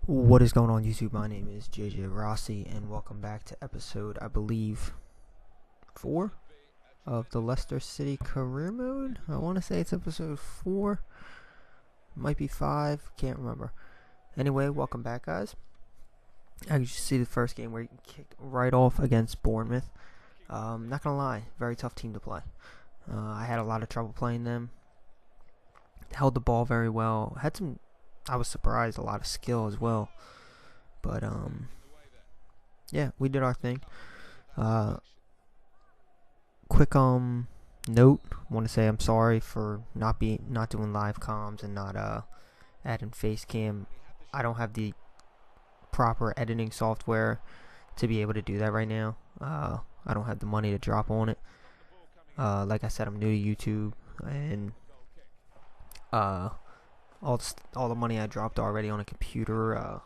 What is going on YouTube? My name is JJ Rossi and welcome back to episode, I believe, 4 of the Leicester City career mode. I want to say it's episode 4, might be 5, can't remember. Anyway, welcome back guys. As you see, the first game where you kicked right off against Bournemouth. Not gonna lie, very tough team to play. I had a lot of trouble playing them. Held the ball very well. I was surprised, a lot of skill as well. But yeah, we did our thing. Quick note, want to say I'm sorry for not doing live comms and not adding face cam. I don't have the proper editing software to be able to do that right now. I don't have the money to drop on it. Like I said, I'm new to YouTube, and all the money I dropped already on a computer, a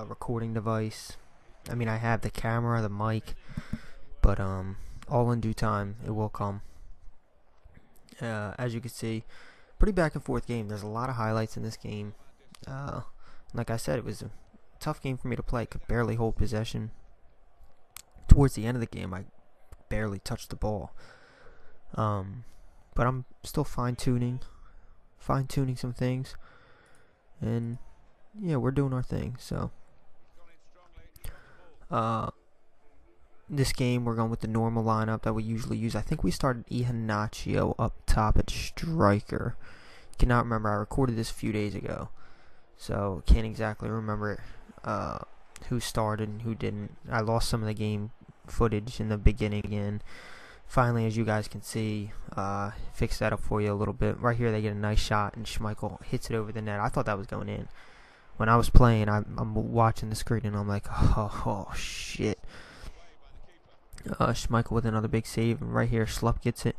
recording device. I mean, I have the camera, the mic, but all in due time, it will come. As you can see, pretty back and forth game. There's a lot of highlights in this game. Like I said, it was a tough game for me to play. Could barely hold possession. Towards the end of the game, I barely touched the ball. But I'm still fine-tuning some things, and yeah, we're doing our thing. So this game we're going with the normal lineup that we usually use. I think we started Iheanacho up top at striker. Cannot remember. I recorded this a few days ago, so can't exactly remember who started and who didn't. I lost some of the game footage in the beginning again. Finally, as you guys can see, fix that up for you a little bit. Right here, they get a nice shot, and Schmeichel hits it over the net. I thought that was going in. When I was playing, I'm watching the screen, and I'm like, oh shit. Schmeichel with another big save, and right here, Schlupp gets it.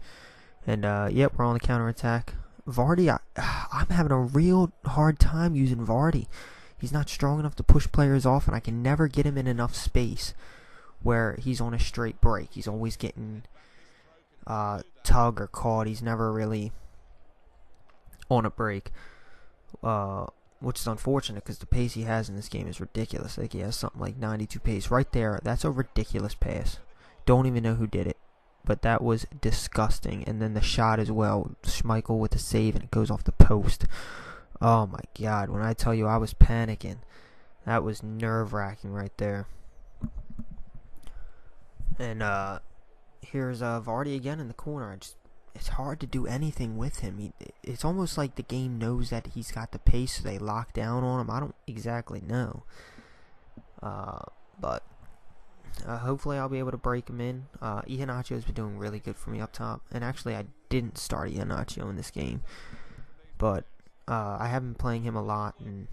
And, yep, we're on the counter-attack. Vardy, I'm having a real hard time using Vardy. He's not strong enough to push players off, and I can never get him in enough space where he's on a straight break. He's always getting tug or caught. He's never really on a break, which is unfortunate because the pace he has in this game is ridiculous. Like, he has something like 92 pace right there. That's a ridiculous pass. Don't even know who did it, but that was disgusting. And then the shot as well, Schmeichel with the save, and it goes off the post. Oh my god, when I tell you I was panicking, that was nerve-wracking right there. And here's Vardy again in the corner. It's hard to do anything with him. It's almost like the game knows that he's got the pace, so they lock down on him. I don't exactly know. But hopefully I'll be able to break him in. Iheanacho has been doing really good for me up top. And actually, I didn't start Iheanacho in this game, but I have been playing him a lot, and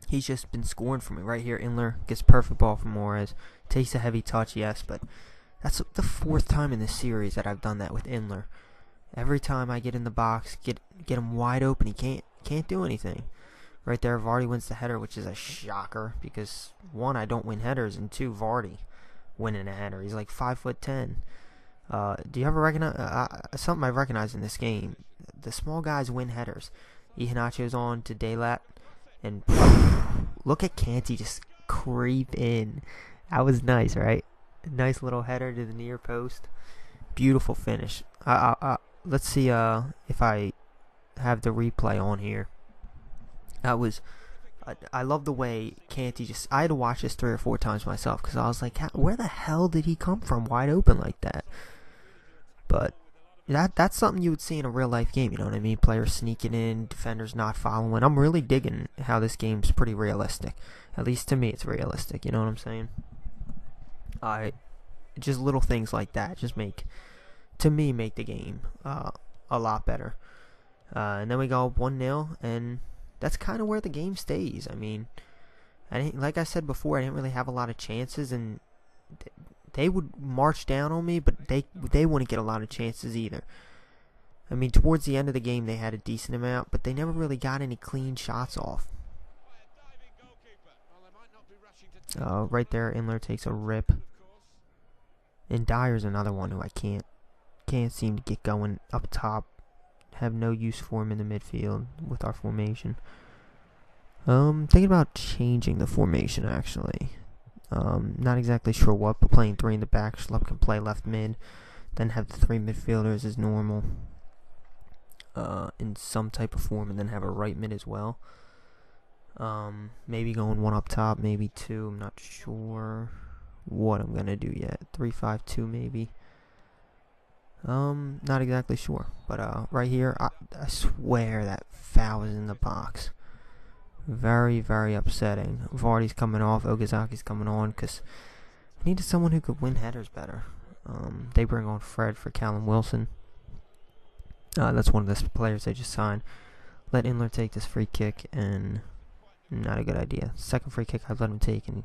he's just been scoring for me. Right here, Inler gets perfect ball from Morez. Takes a heavy touch, yes, but that's the 4th time in this series that I've done that with Inler. Every time I get in the box, get him wide open, he can't do anything. Right there, Vardy wins the header, which is a shocker because 1, I don't win headers, and 2, Vardy winning a header. He's like 5'10". Do you ever recognize something I recognize in this game? The small guys win headers. Iheanacho's on to Daylat, and look at Kanté just creep in. That was nice, right? Nice little header to the near post. Beautiful finish. Let's see if I have the replay on here. That was... I love the way Kanté just... I had to watch this 3 or 4 times myself because I was like, where the hell did he come from wide open like that? But that's something you would see in a real life game, you know what I mean? Players sneaking in, defenders not following. I'm really digging how this game's pretty realistic. At least to me it's realistic, you know what I'm saying? Just little things like that just make the game a lot better. And then we go 1-0, and that's kind of where the game stays. I mean, like I said before, I didn't really have a lot of chances, and they would march down on me, but they wouldn't get a lot of chances either. I mean, towards the end of the game, they had a decent amount, but they never really got any clean shots off. Right there, Inler takes a rip. And Dyer's another one who I can't seem to get going up top. have no use for him in the midfield with our formation. Thinking about changing the formation, actually. Not exactly sure what, but playing 3 in the back. Schlupp can play left mid, then have the 3 midfielders as normal in some type of form, and then have a right mid as well. Maybe going 1 up top, maybe 2. I'm not sure what I'm gonna do yet. 3-5-2 maybe. Not exactly sure, but right here, I swear that foul is in the box. Very, very upsetting. Vardy's coming off, Okazaki's coming on, because I needed someone who could win headers better. They bring on Fred for Callum Wilson. That's one of the players they just signed. Let Inler take this free kick, and not a good idea. Second free kick I've let him take, and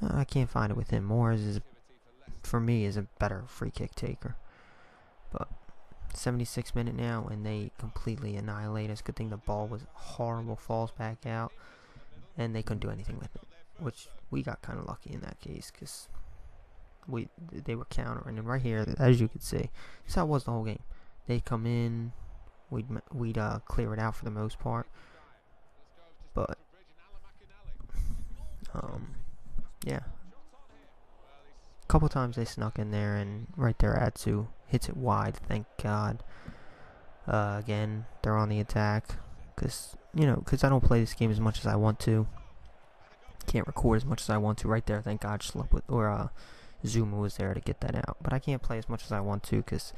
I can't find it with him. Morris, for me, is a better free kick taker. But 76 minute now, and they completely annihilate us. Good thing the ball was horrible, falls back out, and they couldn't do anything with it, which we got kind of lucky in that case, because they were countering. And right here, as you can see, that's how it was the whole game. They'd come in, we'd clear it out for the most part, but yeah, a couple times they snuck in there, and right there Atsu hits it wide, thank God. Again, they're on the attack, because I don't play this game as much as I want to, can't record as much as I want to. Right there, thank God Zuma was there to get that out, but I can't play as much as I want to, because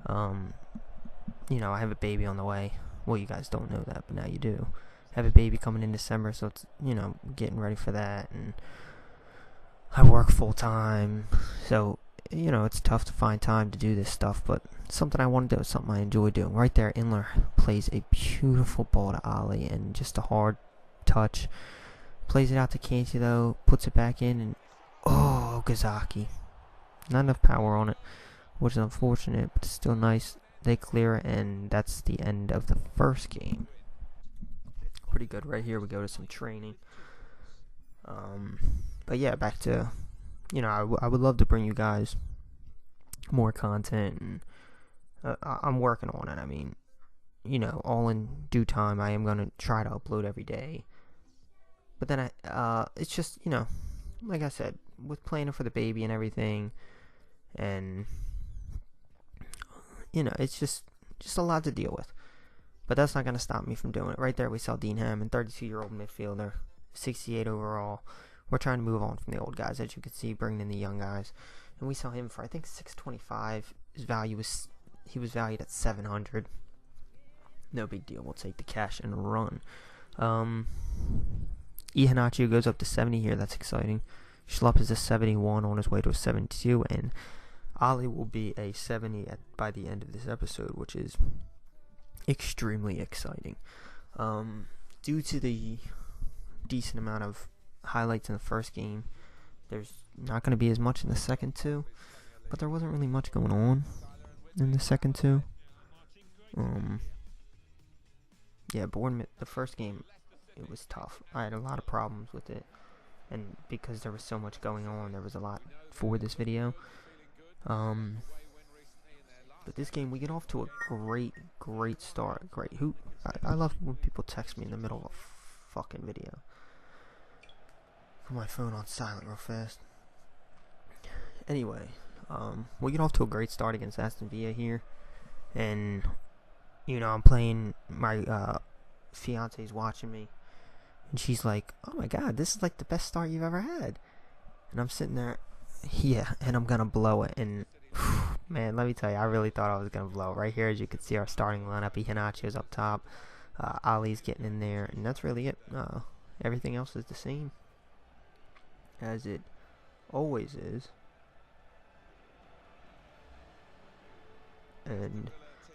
I have a baby on the way. Well, you guys don't know that, but now you do. I have a baby coming in December, so it's, getting ready for that, and I work full time, so it's tough to find time to do this stuff, but it's something I want to do. It's something I enjoy doing. Right there, Inler plays a beautiful ball to Ali, and just a hard touch. Plays it out to Kanti, though, puts it back in, and Okazaki. Not enough power on it, which is unfortunate, but still nice. They clear, and that's the end of the first game. Pretty good. Right here, we go to some training. But yeah, back to, I would love to bring you guys more content, and I'm working on it. I mean, all in due time. I am going to try to upload every day. But then it's just, like I said, with planning for the baby and everything, and, it's just a lot to deal with. But that's not going to stop me from doing it. Right there, we saw Dean Hammond, 32-year-old midfielder, 68 overall. We're trying to move on from the old guys, as you can see, bringing in the young guys. And we saw him for, I think, 625. He was valued at 700. No big deal. We'll take the cash and run. Iheanacho goes up to 70 here. That's exciting. Schlupp is a 71 on his way to a 72, and Ali will be a 70 by the end of this episode, which is extremely exciting. Due to the decent amount of highlights in the first game, there's not going to be as much in the second two, but there wasn't really much going on in the second two. Bournemouth, the first game, it was tough. I had a lot of problems with it, and because there was so much going on, there was a lot for this video. But this game, we get off to a great start. I love when people text me in the middle of a fucking video. Put my phone on silent real fast. Anyway, we get off to a great start against Aston Villa here, and I'm playing. My fiance's watching me, and she's like, "Oh my God, this is like the best start you've ever had." And I'm sitting there, yeah, and I'm gonna blow it. And man, let me tell you, I really thought I was gonna blow it. Right here, as you can see, our starting lineup: Iheanacho's up top, Ali's getting in there, and that's really it. Everything else is the same, as it always is. And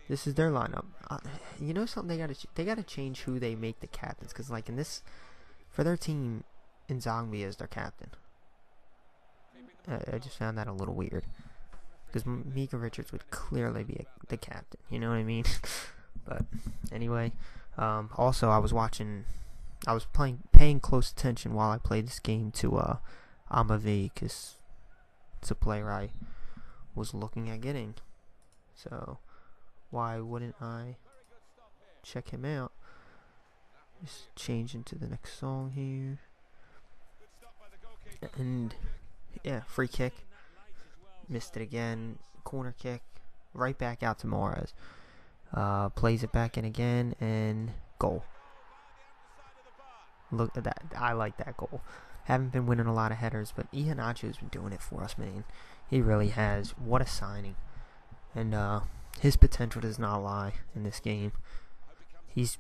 this is their lineup. Something, they gotta change who they make the captains, because like in this, for their team, Nzongbi is their captain. I just found that a little weird, because Mika Richards would clearly be the captain. You know what I mean? But anyway, also I was paying close attention while I played this game to Amavi, because it's a player I was looking at getting. So why wouldn't I check him out. Just change into the next song here. And yeah, free kick. Missed it again. Corner kick. Right back out to Morez. Plays it back in again, and goal. Look at that. I like that goal. Haven't been winning a lot of headers, but Iheanacho's been doing it for us, man. He really has. What a signing. And his potential does not lie in this game. His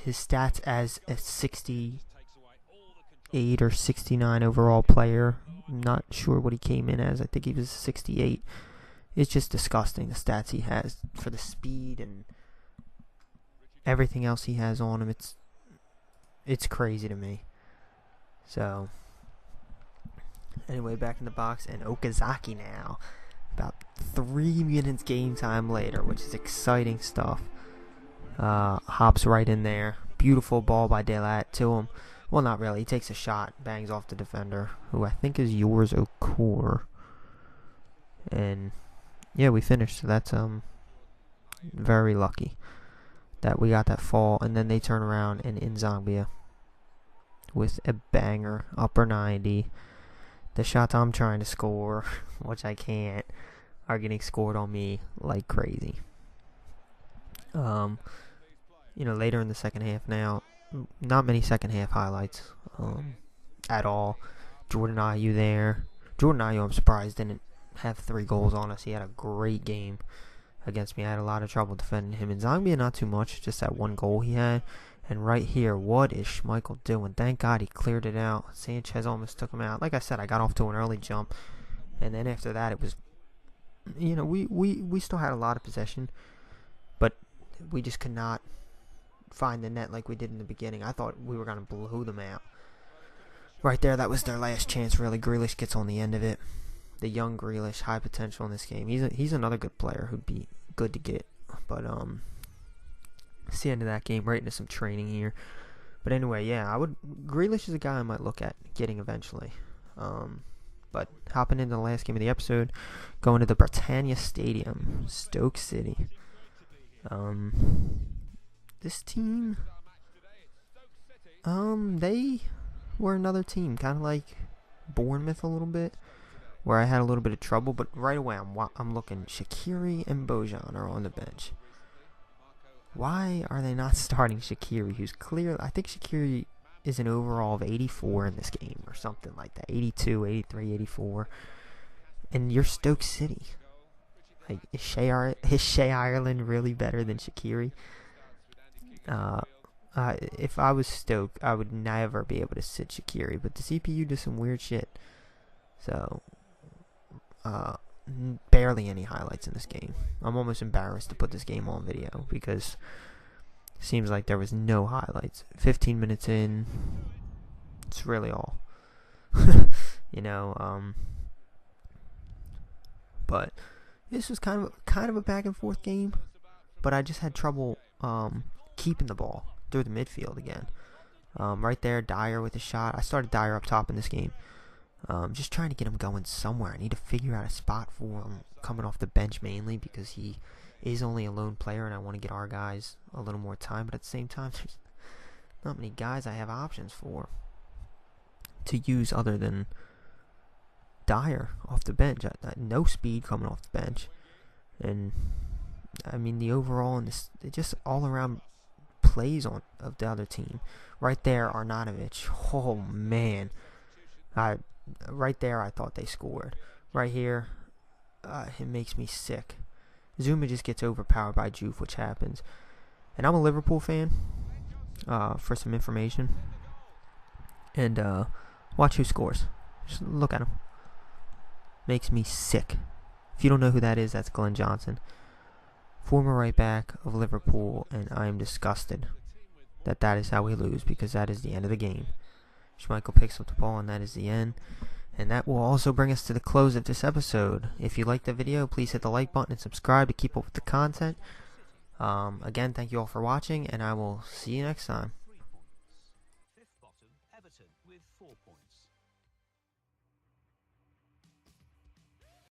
stats as a 68 or 69 overall player. I'm not sure what he came in as. I think he was 68. It's just disgusting, the stats he has for the speed and everything else he has on him. It's crazy to me. So anyway, back in the box, and Okazaki now. About 3 minutes game time later, which is exciting stuff. Hops right in there. Beautiful ball by Delat to him. Well, not really. He takes a shot, bangs off the defender, who I think is yours Okor. And yeah, we finished. So that's very lucky that we got that fall. And then they turn around, and Nzongbia with a banger, upper 90. The shots I'm trying to score, which I can't, are getting scored on me like crazy. Later in the second half now, not many second half highlights at all. Jordan Ayew there. Jordan Ayew, I'm surprised, didn't have 3 goals on us. He had a great game against me. I had a lot of trouble defending him. And Zambia, not too much, just that 1 goal he had. And right here, what is Schmeichel doing? Thank God he cleared it out. Sanchez almost took him out. Like I said, I got off to an early jump. And then after that, it was, we still had a lot of possession. But we just could not find the net like we did in the beginning. I thought we were going to blow them out. Right there, that was their last chance, really. Grealish gets on the end of it. The young Grealish, high potential in this game. He's another good player who'd be good to get. But, it's the end of that game. Right into some training here. But anyway, yeah, Grealish is a guy I might look at getting eventually. But hopping into the last game of the episode, going to the Britannia Stadium, Stoke City. This team, they were another team, kind of like Bournemouth a little bit, where I had a little bit of trouble. But right away, I'm looking. Shaqiri and Bojan are on the bench. Why are they not starting Shaqiri, who's clear? I think Shaqiri is an overall of 84 in this game or something like that. 82, 83, 84. And you're Stoke City. Like, is Shea Ireland really better than Shaqiri? If I was Stoke, I would never be able to sit Shaqiri. But the CPU does some weird shit. So, barely any highlights in this game. I'm almost embarrassed to put this game on video because it seems like there was no highlights. 15 minutes in, it's really all. But this was kind of a back and forth game, but I just had trouble keeping the ball through the midfield again. Right there, Dyer with a shot. I started Dyer up top in this game. Just trying to get him going somewhere. I need to figure out a spot for him coming off the bench mainly because he is only a lone player and I want to get our guys a little more time. But at the same time, there's not many guys I have options for to use other than Dyer off the bench. No speed coming off the bench. And, I mean, the overall and it just all around plays of the other team. Right there, Arnautovic. Oh, man. Right there, I thought they scored. Right here, it makes me sick. Zuma just gets overpowered by Juve, which happens. And I'm a Liverpool fan, for some information. And watch who scores. Just look at him. Makes me sick. If you don't know who that is, that's Glenn Johnson. Former right back of Liverpool, and I am disgusted that is how we lose because that is the end of the game. Schmeichel picks up the ball, and that is the end. And that will also bring us to the close of this episode. If you liked the video, please hit the like button and subscribe to keep up with the content. Again, thank you all for watching, and I will see you next time.